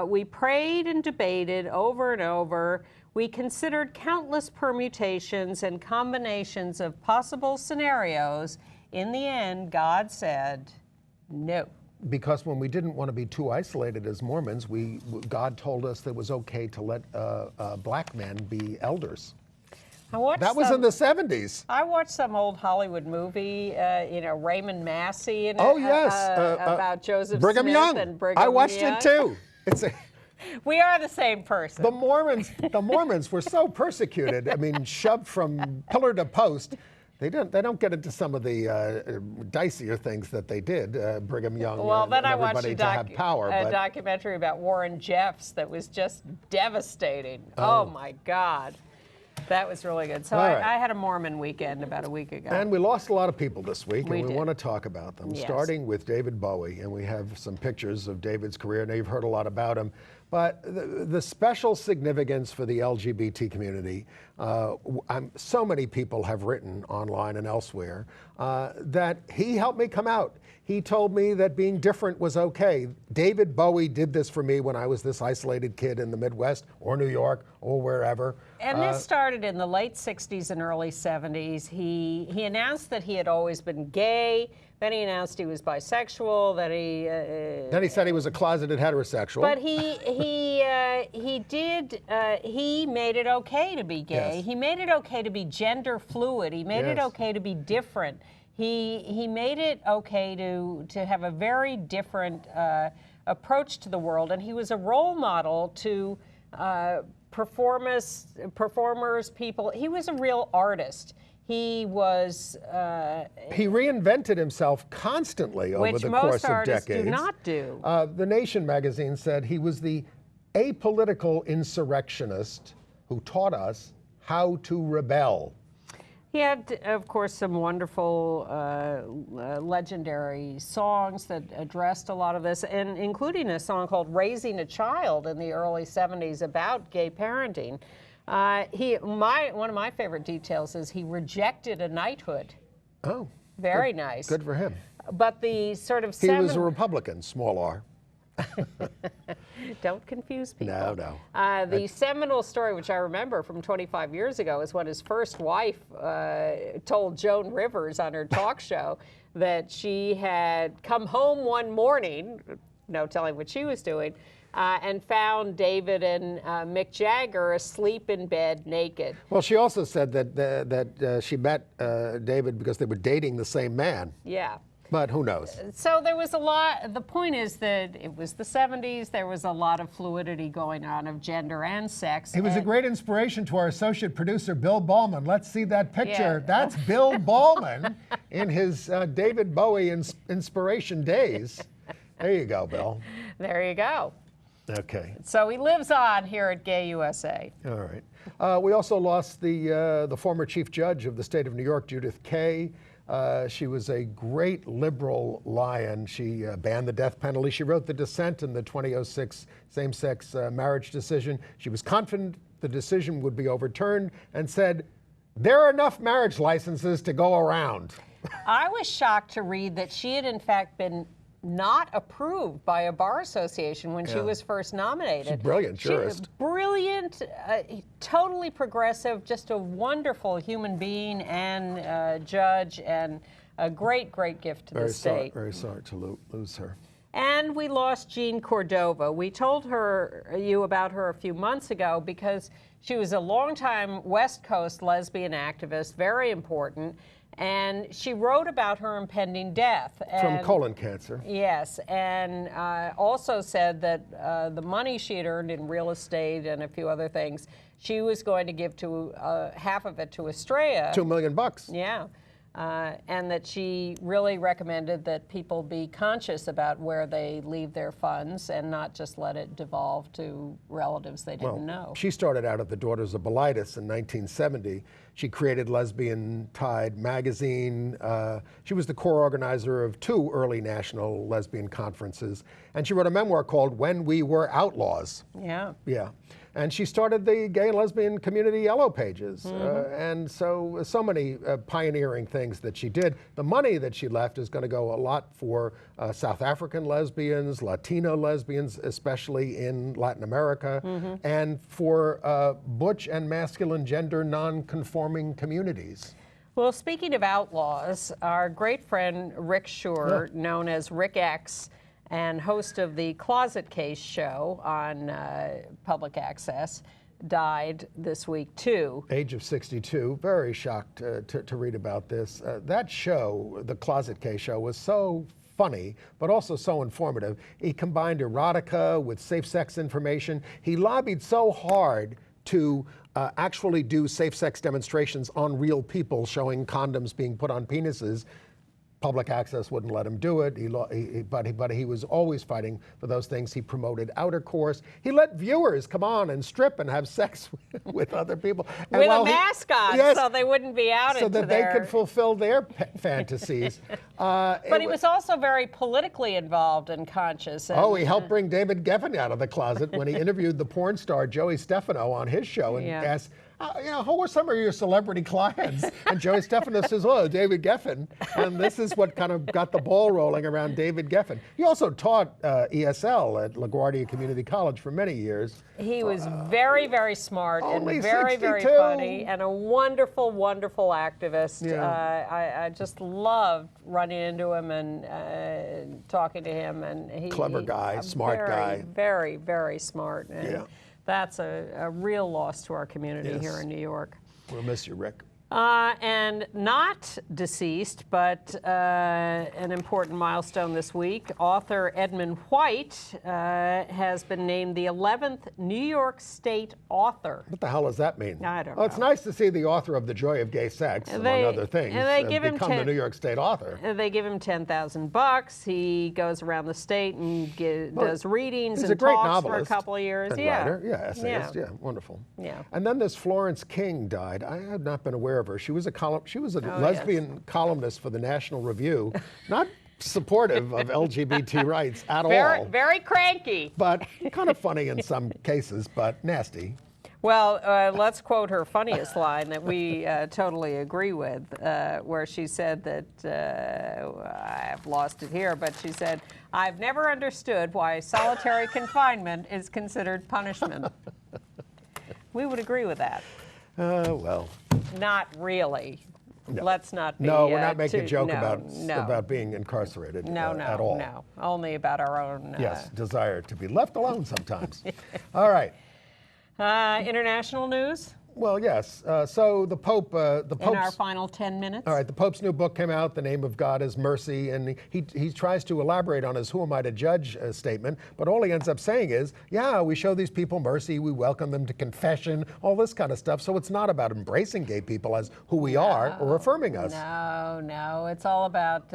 We prayed and debated over and over. We considered countless permutations and combinations of possible scenarios. In the end, God said, no. Because when we didn't want to be too isolated as Mormons, God told us that it was okay to let black men be elders. That was in the 70s. I watched some old Hollywood movie, Raymond Massey in it. Oh, yes. About Joseph Brigham Smith Young. and Brigham I watched Young. it too. We are the same person. The Mormons were so persecuted. I mean, shoved from pillar to post. They don't get into some of the dicier things that they did. Brigham Young. Well, then and I watched everybody to have power, a documentary about Warren Jeffs that was just devastating. Oh my God. That was really good. So right. I had a Mormon weekend about a week ago. And we lost a lot of people this week, We and we did. want to talk about them, Yes. starting with David Bowie. And we have some pictures of David's career. Now, you've heard a lot about him. But the special significance for the LGBT community, so many people have written online and elsewhere that he helped me come out. He told me that being different was okay. David Bowie did this for me when I was this isolated kid in the Midwest or New York or wherever. And this started in the late 60s and early 70s. He announced that he had always been gay. Then he announced he was bisexual. Then he said he was a closeted heterosexual. But he made it okay to be gay. Yes. He made it okay to be gender fluid. He made it Yes. okay to be different. He made it okay to have a very different approach to the world, and he was a role model to performers, people. He was a real artist. He was. He reinvented himself constantly over the course of decades. Which most artists do not do. The Nation magazine said he was the apolitical insurrectionist who taught us how to rebel. He had, of course, some wonderful, legendary songs that addressed a lot of this, and including a song called "Raising a Child" in the early '70s about gay parenting. One of my favorite details is he rejected a knighthood. Oh, very nice. Good for him. But the sort of he was a Republican, small r. Don't confuse people. No. The seminal story, which I remember from 25 years ago, is when his first wife told Joan Rivers on her talk show that she had come home one morning, no telling what she was doing, and found David and Mick Jagger asleep in bed naked. Well, she also said that she met David because they were dating the same man. Yeah. But who knows? So there was a lot. The point is that it was the 70s. There was a lot of fluidity going on of gender and sex. He was a great inspiration to our associate producer, Bill Ballman. Let's see that picture. Yeah. That's Bill Ballman in his David Bowie inspiration days. There you go, Bill. There you go. Okay. So he lives on here at Gay USA. All right. We also lost the former chief judge of the state of New York, Judith Kaye. She was a great liberal lion. She banned the death penalty. She wrote the dissent in the 2006 same-sex marriage decision. She was confident the decision would be overturned and said, there are enough marriage licenses to go around. I was shocked to read that she had in fact been not approved by a bar association when she was first nominated. She's a brilliant jurist. Brilliant, totally progressive, just a wonderful human being and judge, and a great, great gift to the state. Very sorry to lose her. And we lost Jean Cordova. We told you about her a few months ago because she was a longtime West Coast lesbian activist, very important. And she wrote about her impending death. From colon cancer. Yes, and also said that the money she had earned in real estate and a few other things, she was going to give to half of it to Estrella. $2 million. Yeah. and that she really recommended that people be conscious about where they leave their funds and not just let it devolve to relatives they didn't know. She started out at the Daughters of Bilitis in 1970. She created Lesbian Tide magazine. She was the core organizer of 2 early national lesbian conferences. And she wrote a memoir called When We Were Outlaws. Yeah. Yeah. And she started the Gay and Lesbian Community Yellow Pages. And so many pioneering things that she did. The money that she left is going to go a lot for South African lesbians, Latino lesbians, especially in Latin America, and for butch and masculine gender non-conforming communities. Well, speaking of outlaws, our great friend Rick Shore, known as Rick X, and host of the Closet Case show on public access, died this week too. Age of 62. Very shocked to read about this. That show, the Closet Case show, was so funny, but also so informative. He combined erotica with safe sex information. He lobbied so hard to actually do safe sex demonstrations on real people, showing condoms being put on penises. Public access wouldn't let him do it, but he was always fighting for those things. He promoted outer course. He let viewers come on and strip and have sex with other people. And with a mask on, so they wouldn't be outed. So that they could fulfill their fantasies. But he was also very politically involved and conscious. And, he helped bring David Geffen out of the closet when he interviewed the porn star Joey Stefano on his show and asked, who were some of your celebrity clients? And Joey Stefano says, David Geffen. And this is what kind of got the ball rolling around David Geffen. He also taught ESL at LaGuardia Community College for many years. He was very, very smart and very, 62. very funny and a wonderful, wonderful activist. Yeah. I just loved running into him and talking to him. And clever guy, smart guy. Very, very smart. And that's a real loss to our community here in New York. We'll miss you, Rick. And not deceased, but an important milestone this week. Author Edmund White has been named the 11th New York State author. What the hell does that mean? I don't know. It's nice to see the author of The Joy of Gay Sex, among other things, and they give become the New York State author. They give him $10,000. He goes around the state and does readings and a great talks novelist for a couple of years. And writer. Essayist. Wonderful. Yeah. And then this Florence King died. I had not been aware of her. She was a lesbian columnist for the National Review, not supportive of LGBT rights at all. Very cranky. But kind of funny in some cases, but nasty. Well, let's quote her funniest line that we totally agree with, where she said that, I've lost it here, but she said, "I've never understood why solitary confinement is considered punishment." We would agree with that. Well. Not really. No. Let's not be. No, we're not making a joke about being incarcerated at all. No, only about our own. Desire to be left alone sometimes. All right. International news? Well, yes. So the Pope's... In our final 10 minutes? All right, the Pope's new book came out, The Name of God is Mercy, and he tries to elaborate on his who am I to judge statement, but all he ends up saying is, we show these people mercy, we welcome them to confession, all this kind of stuff, so it's not about embracing gay people as who we are or affirming us. No, it's all about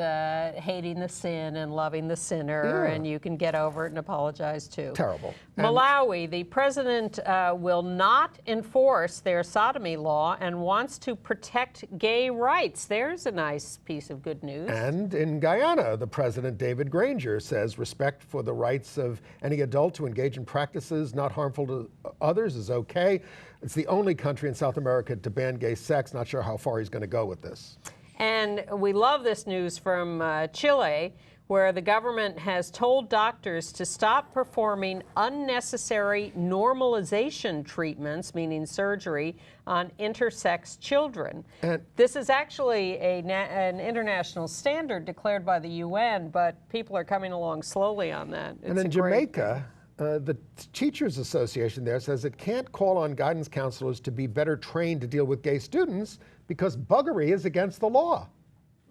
hating the sin and loving the sinner, and you can get over it and apologize too. Terrible. Malawi, the president will not enforce their sodomy law and wants to protect gay rights. There's a nice piece of good news. And in Guyana, the president, David Granger, says respect for the rights of any adult to engage in practices not harmful to others is okay. It's the only country in South America to ban gay sex. Not sure how far he's going to go with this. And we love this news from Chile, where the government has told doctors to stop performing unnecessary normalization treatments, meaning surgery, on intersex children. And this is actually an international standard declared by the UN, but people are coming along slowly on that. And in Jamaica, the Teachers Association there says it can't call on guidance counselors to be better trained to deal with gay students because buggery is against the law.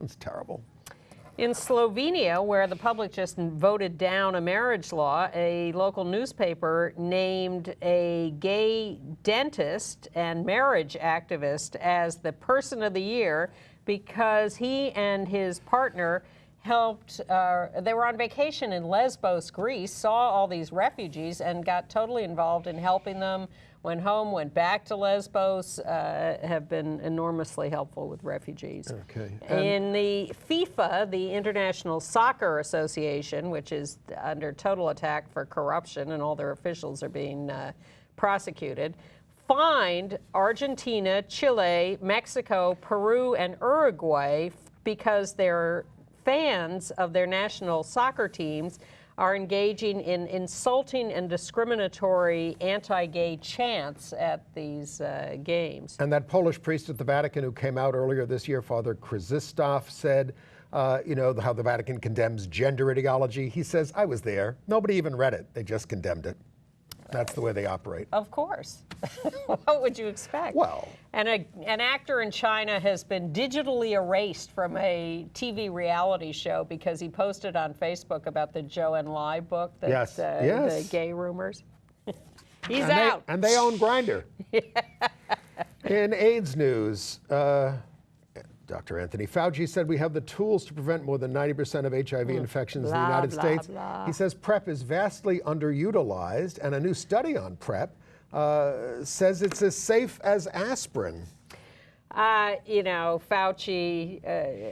It's terrible. In Slovenia, where the public just voted down a marriage law, a local newspaper named a gay dentist and marriage activist as the person of the year because he and his partner helped, they were on vacation in Lesbos, Greece, saw all these refugees and got totally involved in helping them, went home, went back to Lesbos, have been enormously helpful with refugees. Okay. In the FIFA, the International Soccer Association, which is under total attack for corruption and all their officials are being prosecuted, fined Argentina, Chile, Mexico, Peru, and Uruguay because they're fans of their national soccer teams are engaging in insulting and discriminatory anti-gay chants at these games. And that Polish priest at the Vatican who came out earlier this year, Father Krzysztof, said, you know, how the Vatican condemns gender ideology. He says, I was there. Nobody even read it. They just condemned it. That's the way they operate. Of course. What would you expect? Well. And an actor in China has been digitally erased from a TV reality show because he posted on Facebook about the Zhou Enlai book, that, the gay rumors. He's out. And they own Grindr. In AIDS news, Dr. Anthony Fauci said we have the tools to prevent more than 90% of HIV infections in the United States. He says PrEP is vastly underutilized, and a new study on PrEP says it's as safe as aspirin. You know, Fauci,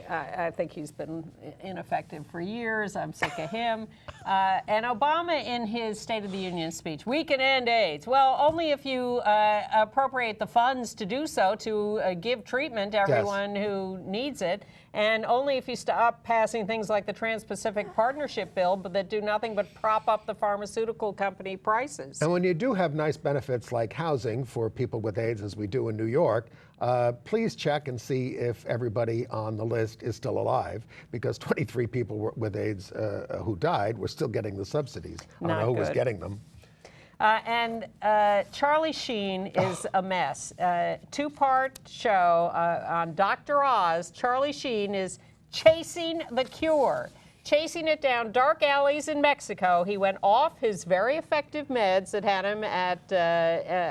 I think he's been ineffective for years. I'm sick of him. And Obama, in his State of the Union speech, we can end AIDS. Well, only if you appropriate the funds to do so, to give treatment to everyone who needs it, and only if you stop passing things like the Trans-Pacific Partnership Bill, but that do nothing but prop up the pharmaceutical company prices. And when you do have nice benefits like housing for people with AIDS, as we do in New York, please check and see if everybody on the list is still alive, because 23 people with AIDS who died were still getting the subsidies. I don't know who was getting them. And Charlie Sheen is a mess. Two-part show on Dr. Oz. Charlie Sheen is chasing the cure, chasing it down dark alleys in Mexico. He went off his very effective meds that had him at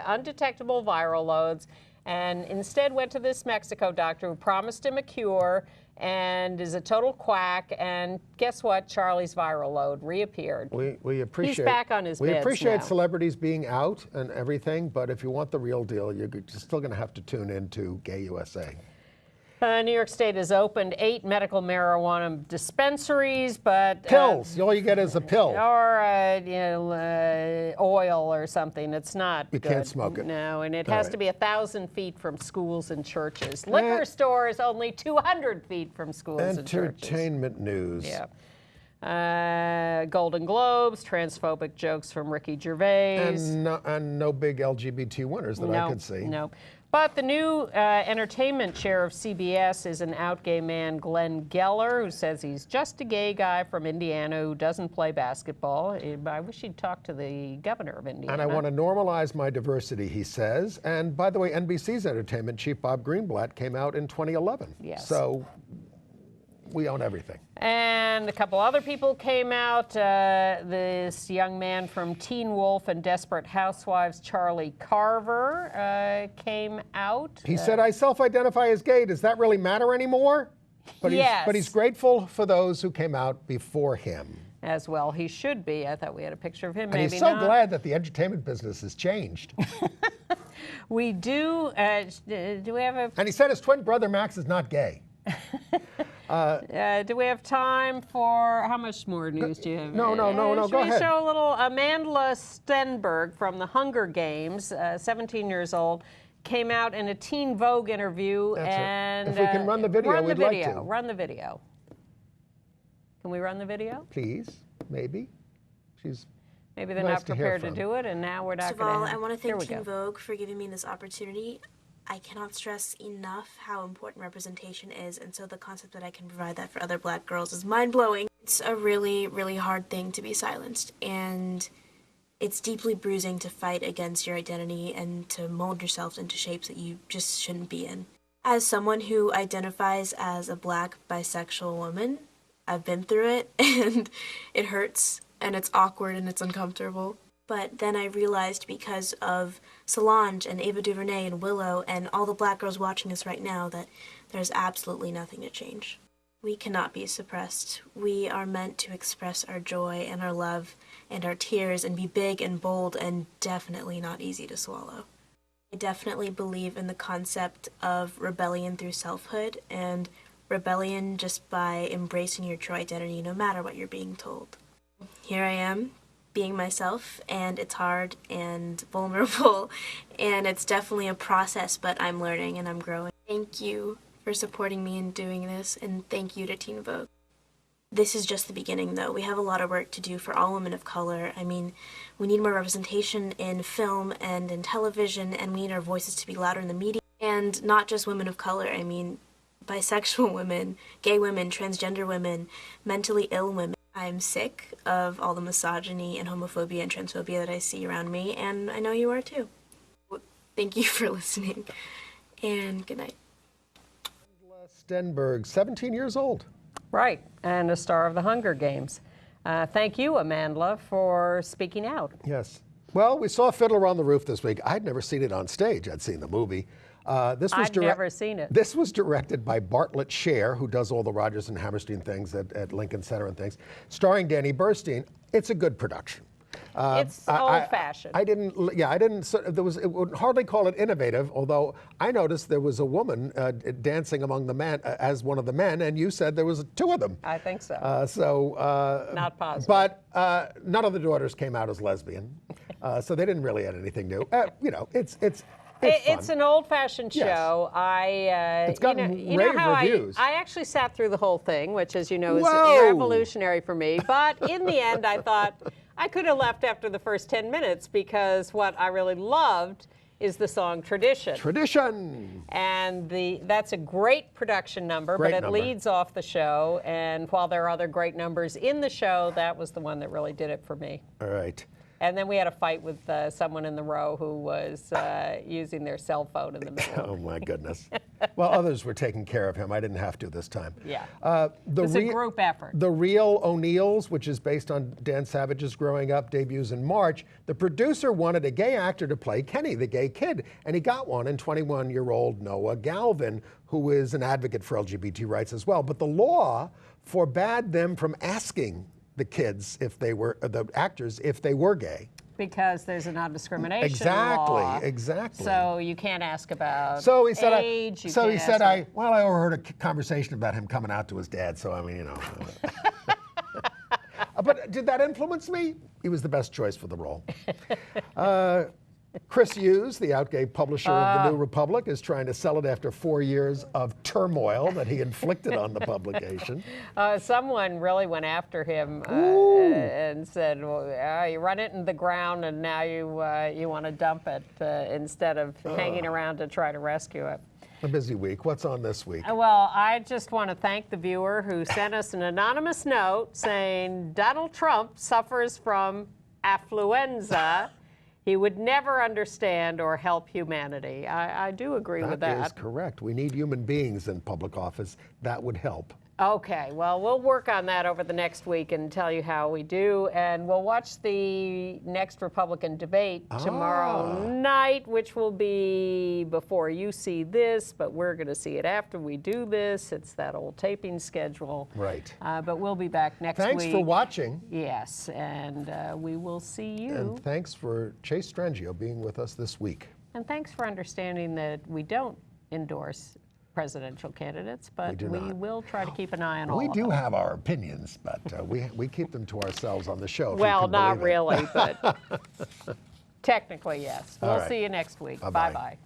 undetectable viral loads, and instead went to this Mexico doctor who promised him a cure and is a total quack. And guess what? Charlie's viral load reappeared. We appreciate. He's back on his meds. We appreciate now. Celebrities being out and everything, but if you want the real deal, you're still going to have to tune into Gay USA. New York State has opened 8 medical marijuana dispensaries, but pills. All you get is a pill, or oil or something. It's not. You can't smoke it. No, and it has to be 1,000 feet from schools and churches. Liquor stores only 200 feet from schools and churches. Entertainment news. Yeah. Golden Globes, transphobic jokes from Ricky Gervais. And no big LGBT winners that I could see. No. But the new entertainment chair of CBS is an out gay man, Glenn Geller, who says he's just a gay guy from Indiana who doesn't play basketball. I wish he'd talk to the governor of Indiana. And I want to normalize my diversity, he says. And by the way, NBC's entertainment chief, Bob Greenblatt, came out in 2011. Yes. So we own everything. And a couple other people came out. This young man from Teen Wolf and Desperate Housewives, Charlie Carver, came out. He said, I self-identify as gay. Does that really matter anymore? But he's grateful for those who came out before him. As well, he should be. I thought we had a picture of him. And he's so glad that the entertainment business has changed. We do. Do we have a? And he said his twin brother Max is not gay. Do we have time for, how much more news do you have? No, go ahead. Should we show a little? Amanda Stenberg from the Hunger Games, 17 years old, came out in a Teen Vogue interview. And if we can run the video, we'd like to. Run the video. Can we run the video? Please, maybe. Maybe they're not prepared to do it, and now we're not going to. First of all, I want to thank Teen Vogue for giving me this opportunity. I cannot stress enough how important representation is, and so the concept that I can provide that for other Black girls is mind-blowing. It's a really, really hard thing to be silenced, and it's deeply bruising to fight against your identity and to mold yourself into shapes that you just shouldn't be in. As someone who identifies as a Black bisexual woman, I've been through it, and it hurts, and it's awkward, and it's uncomfortable. But then I realized because of Solange and Ava DuVernay and Willow and all the black girls watching us right now that there's absolutely nothing to change. We cannot be suppressed. We are meant to express our joy and our love and our tears and be big and bold and definitely not easy to swallow. I definitely believe in the concept of rebellion through selfhood and rebellion just by embracing your true identity no matter what you're being told. Here I am, being myself, and it's hard and vulnerable, and it's definitely a process, but I'm learning and I'm growing. Thank you for supporting me in doing this, and thank you to Teen Vogue. This is just the beginning, though. We have a lot of work to do for all women of color. I mean, we need more representation in film and in television, and we need our voices to be louder in the media. And not just women of color. I mean, bisexual women, gay women, transgender women, mentally ill women. I'm sick of all the misogyny and homophobia and transphobia that I see around me, and I know you are too. Thank you for listening, and good night. Stenberg, 17 years old. Right, and a star of the Hunger Games. Thank you, Amandla, for speaking out. Yes. Well, we saw Fiddler on the Roof this week. I'd never seen it on stage. I'd seen the movie. I've never seen it. This was directed by Bartlett Sher, who does all the Rodgers and Hammerstein things at Lincoln Center and things, starring Danny Burstein. It's a good production. It's old-fashioned. It would hardly call it innovative, although I noticed there was a woman dancing among the men as one of the men, and you said there was two of them. I think so. Not positive. But none of the daughters came out as lesbian, so they didn't really add anything new. It's an old-fashioned show. Yes. It's gotten rave reviews. I actually sat through the whole thing, which, as you know, is revolutionary for me. But in the end, I thought I could have left after the first 10 minutes because what I really loved is the song Tradition. Tradition! And that's a great production number, but it leads off the show. And while there are other great numbers in the show, that was the one that really did it for me. All right. And then we had a fight with someone in the row who was using their cell phone in the middle. Oh, my goodness. Well, others were taking care of him. I didn't have to this time. Yeah. It's a group effort. The Real O'Neills, which is based on Dan Savage's Growing Up, debuts in March. The producer wanted a gay actor to play Kenny, the gay kid, and he got one in 21-year-old Noah Galvin, who is an advocate for LGBT rights as well. But the law forbade them from asking the kids if they were the actors if they were gay, because there's a non-discrimination law. Exactly. So you can't ask about age. He said, I overheard a conversation about him coming out to his dad. So I mean, you know. But did that influence me? He was the best choice for the role. Chris Hughes, the out gay publisher of The New Republic, is trying to sell it after 4 years of turmoil that he inflicted on the publication. Someone really went after him and said, well, you run it in the ground and now you want to dump it instead of hanging around to try to rescue it. A busy week. What's on this week? Well, I just want to thank the viewer who sent us an anonymous note saying Donald Trump suffers from affluenza. He would never understand or help humanity. I do agree with that. That is correct. We need human beings in public office. That would help. Okay, well, we'll work on that over the next week and tell you how we do. And we'll watch the next Republican debate tomorrow night, which will be before you see this, but we're going to see it after we do this. It's that old taping schedule. Right. But we'll be back next week. Thanks for watching. Yes, and we will see you. And thanks for Chase Strangio being with us this week. And thanks for understanding that we don't endorse presidential candidates, but we will try to keep an eye on all of them. We do have our opinions, but we keep them to ourselves on the show. Well, not really, but technically, yes. We'll see you next week. Bye-bye.